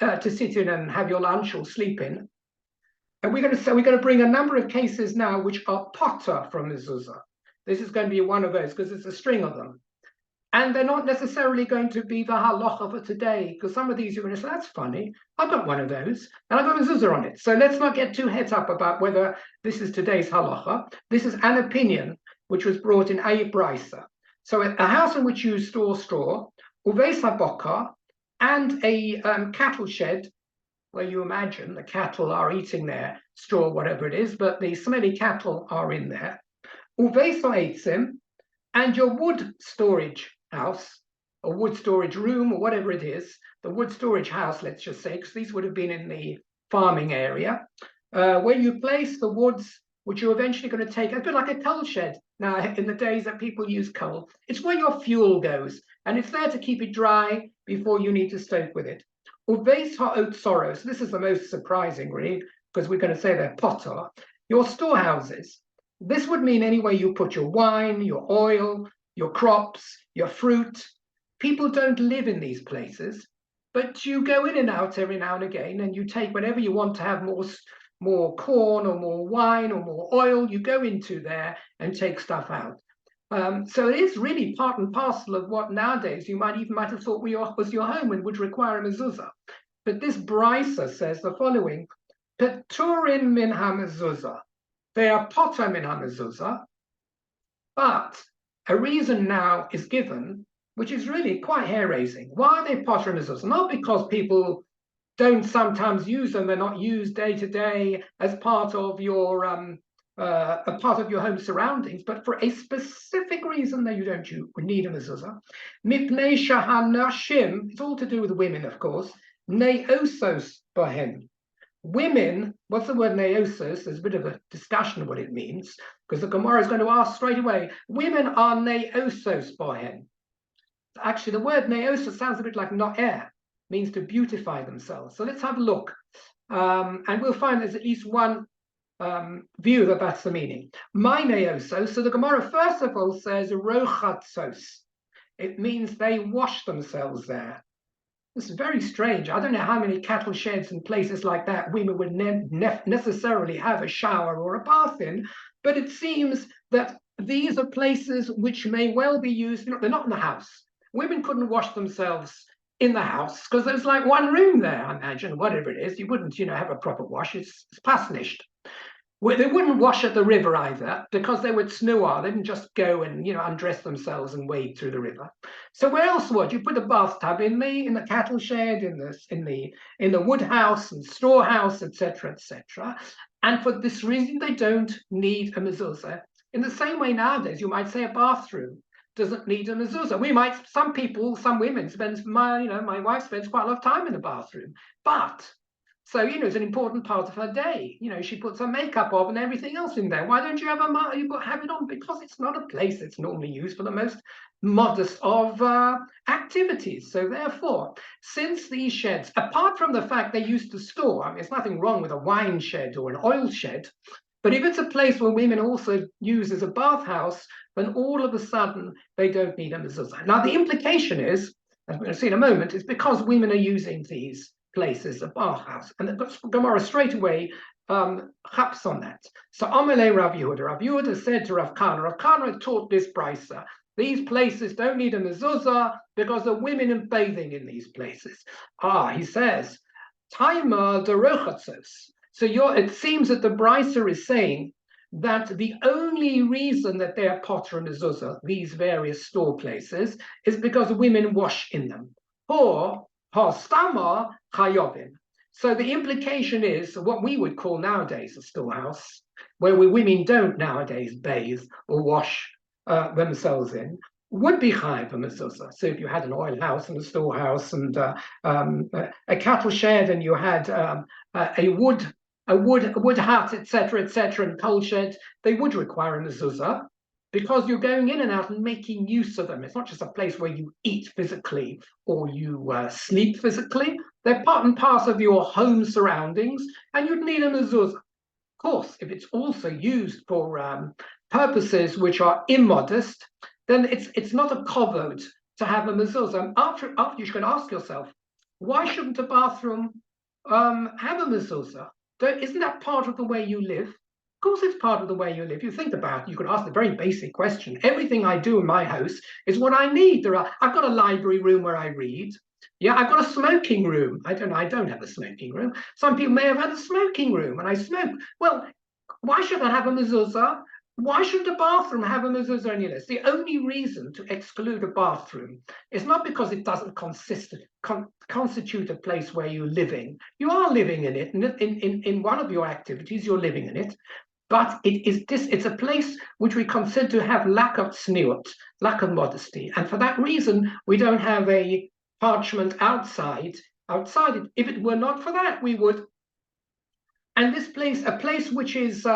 to sit in and have your lunch or sleep in. And we're going to bring a number of cases now which are potter from mezuzah. This is going to be one of those because it's a string of them. And they're not necessarily going to be the halacha for today, because some of these you're going to say, that's funny. I've got one of those, and I've got a mezuzah on it. So let's not get too het up about whether this is today's halacha. This is an opinion which was brought in a brisa. So a house in which you store straw, uveis habokar, and a cattle shed, where you imagine the cattle are eating their straw, whatever it is, but the smelly cattle are in there. Uveis ha'etzim, and your wood storage house, or wood storage room, or whatever it is, the wood storage house, let's just say, because these would have been in the farming area, where you place the woods, which you're eventually going to take, a bit like a coal shed. Now, in the days that people use coal, it's where your fuel goes, and it's there to keep it dry before you need to stoke with it. Uveis ha'ot soros, this is the most surprising, really, because we're going to say they're potter, your storehouses. This would mean anywhere you put your wine, your oil, your crops, your fruit. People don't live in these places, but you go in and out every now and again, and you take whenever you want to have more corn or more wine or more oil, you go into there and take stuff out. So it is really part and parcel of what nowadays you might have thought was your home and would require a mezuzah. But this brisa says the following: Peturim min ha-mezuzah. They are potter min ha-mezuzah, but a reason now is given, which is really quite hair-raising. Why are they potter mezuzah? Not because people don't sometimes use them; they're not used day to day as part of your home surroundings, but for a specific reason that you don't need a mezuzah. Mipnei shahanashim. It's all to do with women, of course. Neosos bohem. Women, what's the word neosos? There's a bit of a discussion of what it means, because the Gemara is going to ask straight away, women are neosos bohem. Actually, the word neosos sounds a bit like no'er, means to beautify themselves. So let's have a look. And we'll find there's at least one view that that's the meaning. My neosos, so the Gemara first of all says rochatsos. It means they wash themselves there. This is very strange. I don't know how many cattle sheds and places like that women would necessarily have a shower or a bath in, but it seems that these are places which may well be used. They're not in the house. Women couldn't wash themselves in the house because there's like one room there, I imagine, whatever it is. You wouldn't, have a proper wash. It's pasnished. They wouldn't wash at the river either, because they would snooar. They didn't just go and undress themselves and wade through the river. So where else would you put a bathtub? In the cattle shed, in the wood house and straw house, etc., etc. And for this reason, they don't need a mezuzah. In the same way nowadays, you might say a bathroom doesn't need a mezuzah. Some women spend, my wife spends quite a lot of time in the bathroom, but so, it's an important part of her day. She puts her makeup on and everything else in there. Why don't you have it on? Because it's not a place that's normally used for the most modest of activities. So therefore, since these sheds, apart from the fact they used to store, there's nothing wrong with a wine shed or an oil shed, but if it's a place where women also use as a bathhouse, then all of a sudden they don't need a mezuzah. Now, the implication is, as we're going to see in a moment, is because women are using these places, a bathhouse, and the Gemara straight away chaps on that. So Amalei Rav Yehuda. Rav Yehuda said to Rav Kana. Rav Kana taught this brisa. These places don't need a mezuzah because the women are bathing in these places. He says, Taima derochatzos. So it seems that the brisa is saying that the only reason that they are potter and mezuzah, these various store places, is because women wash in them. Or Hastama chayovim. So the implication is what we would call nowadays a storehouse, where women don't nowadays bathe or wash themselves in, would be chayav mezuzah. So if you had an oil house and a storehouse and a cattle shed, and you had a wood hut, etc., and coal sheds, they would require a mezuzah, because you're going in and out and making use of them. It's not just a place where you eat physically or you sleep physically. They're part and parcel of your home surroundings, and you'd need a mezuzah. Of course, if it's also used for purposes which are immodest, then it's not a kovod to have a mezuzah. After you should ask yourself, why shouldn't a bathroom have a mezuzah? Isn't that part of the way you live? course, it's part of the way you live. You think about it, you could ask the very basic question. Everything I do in my house is what I need. I've got a library room where I read. Yeah, I've got a smoking room. I don't have a smoking room. Some people may have had a smoking room and I smoke. Well, why should I have a mezuzah? Why should the bathroom have a mezuzah on your list? The only reason to exclude a bathroom is not because it doesn't constitute a place where you're living. You are living in it. In one of your activities, you're living in it. But it's a place which we consider to have lack of tzniut, lack of modesty. And for that reason, we don't have a parchment outside it. If it were not for that, we would. And this place, a place which is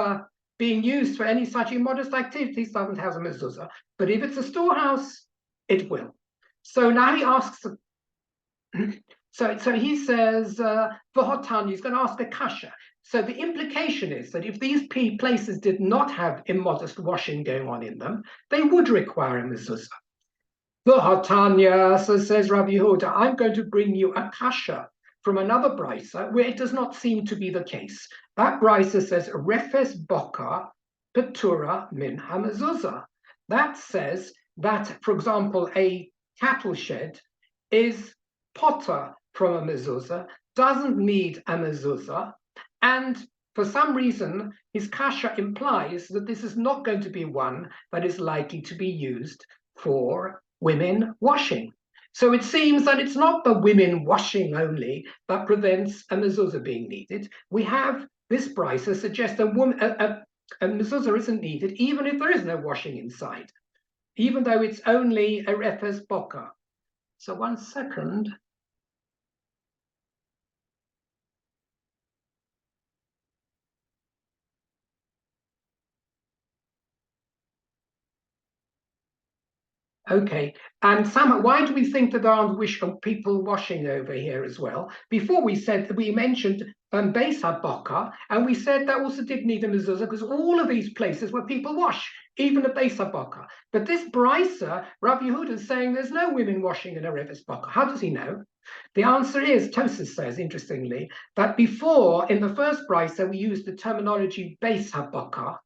being used for any such immodest activities, doesn't have a mezuzah. But if it's a storehouse, it will. So now he asks, so he says, V'hotan, he's going to ask a kasha. So the implication is that if these places did not have immodest washing going on in them, they would require a mezuzah. V'hotanya, so says Rabbi Yehuda, I'm going to bring you a kasha from another brisa where it does not seem to be the case. That brisa says refes boka petura min hamezuzah. That says that, for example, a cattle shed is potter from a mezuzah, doesn't need a mezuzah, and for some reason his kasha implies that this is not going to be one that is likely to be used for women washing. So it seems that it's not the women washing only that prevents a mezuzah being needed. We have this brisa suggests a mezuzah isn't needed even if there is no washing inside, even though it's only a refes boka. So 1 second. Okay, and Sam, why do we think that there aren't people washing over here as well? Before we said that we mentioned Beis HaBoka, and we said that also did need a mezuzah because all of these places where people wash, even at Beis HaBoka. But this brisa, Rabbi Yehuda is saying there's no women washing in a Reves Boka. How does he know? The answer is, Tosas says, interestingly, that before, in the first brisa, we used the terminology Beis HaBoka,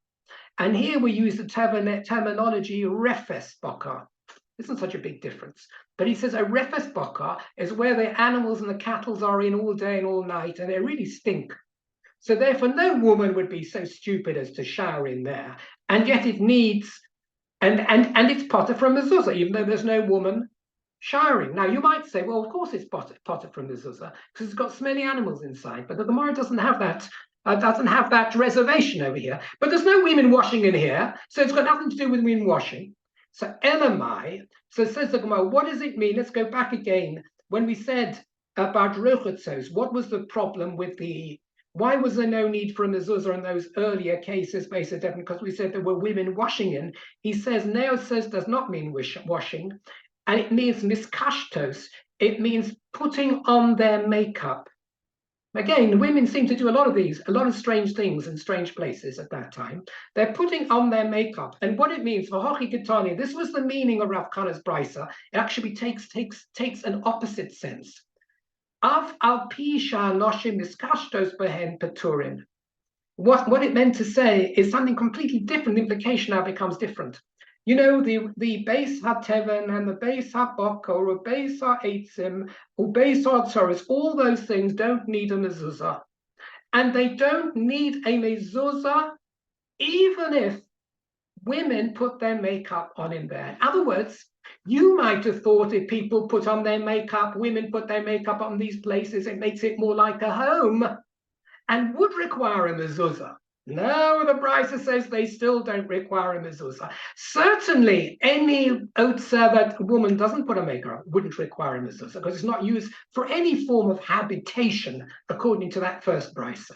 and here we use the terminology Refes Boka. Isn't such a big difference. But he says a refes boka is where the animals and the cattle are in all day and all night, and they really stink. So therefore, no woman would be so stupid as to shower in there. And yet it needs, and it's potter from mezuzah, even though there's no woman showering. Now you might say, well, of course it's potter from mezuzah because it's got smelly animals inside. But the Gemara doesn't have that. Doesn't have that reservation over here. But there's no women washing in here, so it's got nothing to do with women washing. So Elamai, so says the Gemara, what does it mean? Let's go back again. When we said about rochetzos, what was the problem with why was there no need for a mezuzah in those earlier cases, basically, because we said there were women washing in. He says, Neo says does not mean washing, and it means miskashtos. It means putting on their makeup. Again, women seem to do a lot of strange things in strange places at that time. They're putting on their makeup. And what it means, for Hochi Ketani, this was the meaning of Rav Kana's brisa. It actually takes an opposite sense. Av al pisha noshim miskashtos behen peturin. What it meant to say is something completely different. The implication now becomes different. You know, the Beis HaTeven and the Beis HaBoka or Beis HaEitzim or Beis HaTzoros, all those things don't need a mezuzah. And they don't need a mezuzah even if women put their makeup on in there. In other words, you might have thought if people put on their makeup, women put their makeup on these places, it makes it more like a home and would require a mezuzah. No, the brisa says they still don't require a mezuzah. Certainly, any otzer that a woman doesn't put a makeup wouldn't require a mezuzah because it's not used for any form of habitation, according to that first brisa.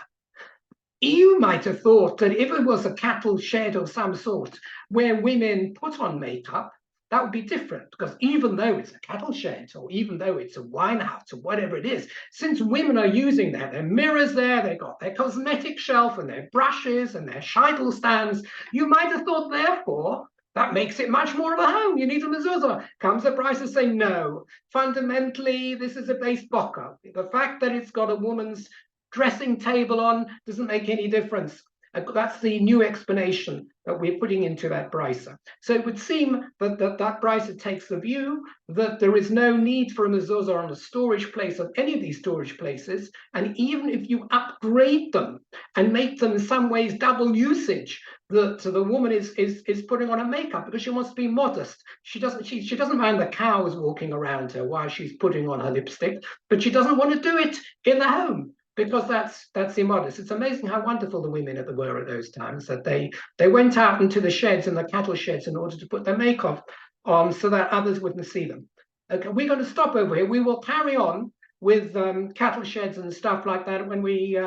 You might have thought that if it was a cattle shed of some sort where women put on makeup, that would be different because even though it's a cattle shed or even though it's a wine house or whatever it is, since women are using their mirrors there, they've got their cosmetic shelf and their brushes and their sheitel stands, you might have thought, therefore, that makes it much more of a home. You need a mezuzah. Comes the price and say, no, fundamentally, this is a Beis Boka. The fact that it's got a woman's dressing table on doesn't make any difference. That's the new explanation that we're putting into that brisa. So it would seem that that brisa takes the view that there is no need for a mezuzah on a storage place of any of these storage places, and even if you upgrade them and make them in some ways double usage, that the woman is putting on her makeup because she wants to be modest. She doesn't mind the cows walking around her while she's putting on her lipstick, but she doesn't want to do it in the home because that's immodest. It's amazing how wonderful the women were at those times, that they went out into the sheds and the cattle sheds in order to put their makeup on so that others wouldn't see them. Okay, we're going to stop over here. We will carry on with cattle sheds and stuff like that when we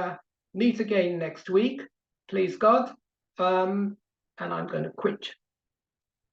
meet again next week, please God. And I'm going to quit